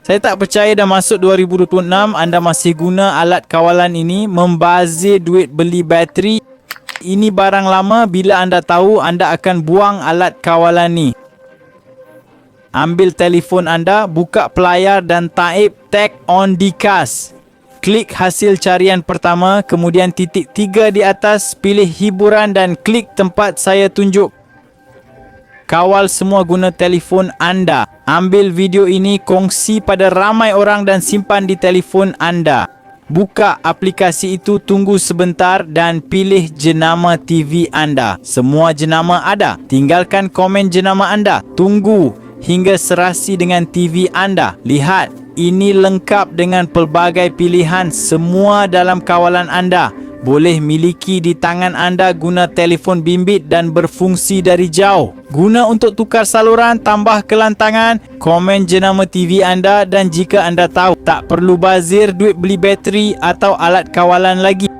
Saya tak percaya dah masuk 2026 anda masih guna alat kawalan ini, membazir duit beli bateri. Ini barang lama, bila anda tahu anda akan buang alat kawalan ni. Ambil telefon anda, buka pelayar dan taip tag on Dcast. Klik hasil carian pertama, kemudian titik 3 di atas, pilih hiburan dan klik tempat saya tunjuk. Kawal semua guna telefon anda. Ambil video ini, kongsi pada ramai orang dan simpan di telefon anda. Buka aplikasi itu, tunggu sebentar dan pilih jenama TV anda. Semua jenama ada. Tinggalkan komen jenama anda. Tunggu hingga serasi dengan TV anda. Lihat, ini lengkap dengan pelbagai pilihan, semua dalam kawalan anda. Boleh miliki di tangan anda guna telefon bimbit dan berfungsi dari jauh. Guna untuk tukar saluran, tambah kelantangan, komen jenama TV anda, dan jika anda tahu tak perlu bazir duit beli bateri atau alat kawalan lagi.